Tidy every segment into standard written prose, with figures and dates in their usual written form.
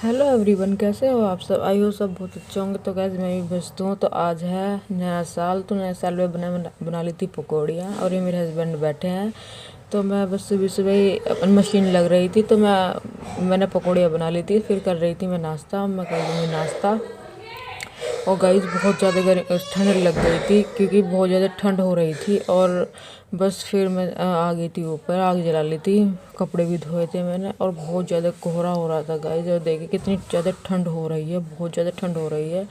Hello everyone, कैसे हो आप सब। आई हो सब बहुत अच्छे होंगे। तो गैस मैं भी व्यस्त हूँ। तो आज है नया साल। तो नया साल में बना ली थी पकौड़ियाँ और ये मेरे हस्बैंड बैठे हैं। तो मैं बस सुबह सुबह ही अपन मशीन लग रही थी तो मैंने पकौड़ियाँ बना ली थी। फिर कर रही थी मैं नाश्ता। मैं कर लूँगी नाश्ता। और गाइस बहुत ज़्यादा ठंड लग गई थी क्योंकि बहुत ज़्यादा ठंड हो रही थी। और बस फिर मैं आ गई थी ऊपर, आग जला ली थी। कपड़े भी धोए थे मैंने और बहुत ज़्यादा कोहरा हो रहा था गाइस। और देखिए कितनी ज़्यादा ठंड हो रही है, बहुत ज़्यादा ठंड हो रही है।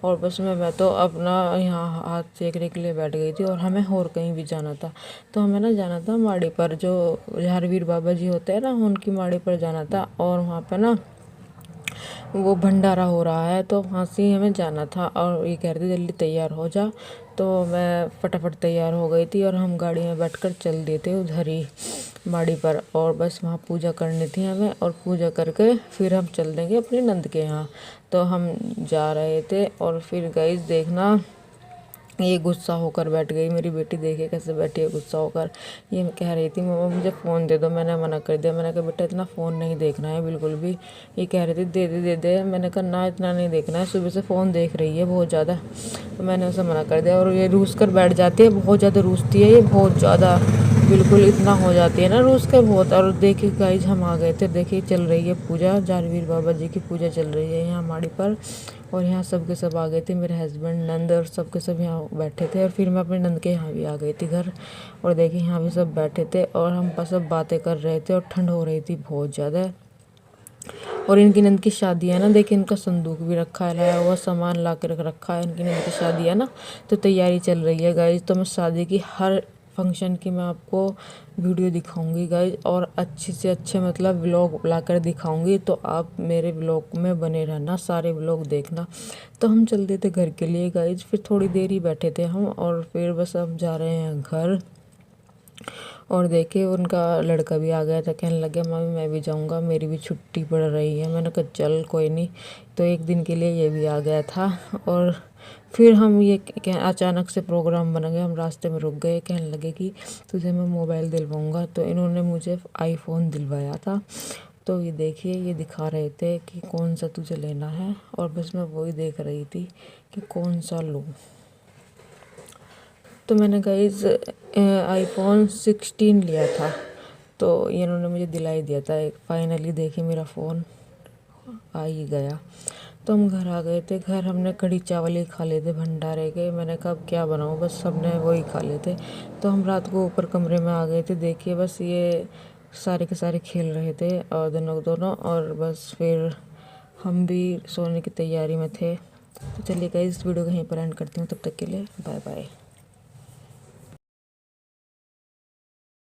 और बस मैं तो अपना यहाँ हाथ सेकने के लिए बैठ गई थी। और हमें और कहीं भी जाना था। तो हमें ना जाना था माड़ी पर, जो झारवीर बाबा जी होते हैं ना, उनकी माड़ी पर जाना था। और वहाँ पर ना वो भंडारा हो रहा है तो वहाँ से हमें जाना था। और ये कह रहे थे जल्दी तैयार हो जा। तो मैं फटाफट तैयार हो गई थी और हम गाड़ी में बैठकर चल दिए थे उधर ही बाड़ी पर। और बस वहाँ पूजा करनी थी हमें। और पूजा करके फिर हम चल देंगे अपनी नंद के यहाँ। तो हम जा रहे थे। और फिर गाइस देखना, ये गुस्सा होकर बैठ गई मेरी बेटी। देखिए कैसे बैठी है गुस्सा होकर। ये कह रही थी मम्मा मुझे फ़ोन दे दो। मैंने मना कर दिया। मैंने कहा बेटा इतना फ़ोन नहीं देखना है बिल्कुल भी। ये कह रही थी दे दे दे दे। मैंने कहा ना इतना नहीं देखना है, सुबह से फ़ोन देख रही है बहुत ज़्यादा। तो मैंने उसे मना कर दिया। और ये रूस कर बैठ जाती है, बहुत ज़्यादा रूसती है ये, बहुत ज़्यादा बिल्कुल इतना हो जाती है ना रूस के बहुत। और देखिए गाइस हम आ गए थे। देखिए चल रही है पूजा, जारवीर बाबा जी की पूजा चल रही है यहाँ माड़ी पर। और यहाँ सब के सब आ गए थे, मेरे हस्बैंड, नंद और सब के सब यहाँ बैठे थे। और फिर मैं अपने नंद के यहाँ भी आ गई थी घर। और देखिए यहाँ भी सब बैठे थे और हम बस सब बातें कर रहे थे। और ठंड हो रही थी बहुत ज़्यादा। और इनकी नंद की शादी है ना, देखिए इनका संदूक भी रखा है, लाया हुआ सामान ला के रख रखा है। इनकी नंद की शादी है ना, तो तैयारी चल रही है गाइज। तो मैं शादी की हर फंक्शन की मैं आपको वीडियो दिखाऊंगी गाइज। और अच्छे से अच्छे मतलब व्लॉग लाकर दिखाऊंगी। तो आप मेरे व्लॉग में बने रहना, सारे व्लॉग देखना। तो हम चलते थे घर के लिए गाइज। फिर थोड़ी देर ही बैठे थे हम। और फिर बस अब जा रहे हैं घर। और देखिए उनका लड़का भी आ गया था, कहने लगे मम्मी मैं भी जाऊंगा, मेरी भी छुट्टी पड़ रही है। मैंने कहा चल कोई नहीं। तो एक दिन के लिए ये भी आ गया था। और फिर हम ये अचानक से प्रोग्राम बन गया, हम रास्ते में रुक गए। कहने लगे कि तुझे मैं मोबाइल दिलवाऊंगा। तो इन्होंने मुझे आईफोन दिलवाया था। तो ये देखिए ये दिखा रहे थे कि कौन सा तुझे लेना है। और बस मैं वही देख रही थी कि कौन सा लूँ। तो मैंने गाइस आईफोन 16 लिया था। तो इन्होंने मुझे दिला ही दिया था। फाइनली देखिए मेरा फ़ोन आ ही गया। तो हम घर आ गए थे। घर हमने कढ़ी चावल ही खा लिए थे भंडारे के। मैंने कहा अब क्या बनाऊँ, बस सबने वही खा लिए थे। तो हम रात को ऊपर कमरे में आ गए थे। देखिए बस ये सारे के सारे खेल रहे थे और दोनों दोनों। और बस फिर हम भी सोने की तैयारी में थे। तो चलिए गाइस इस वीडियो को यहीं पर एंड करती हूँ। तब तक के लिए बाय बाय।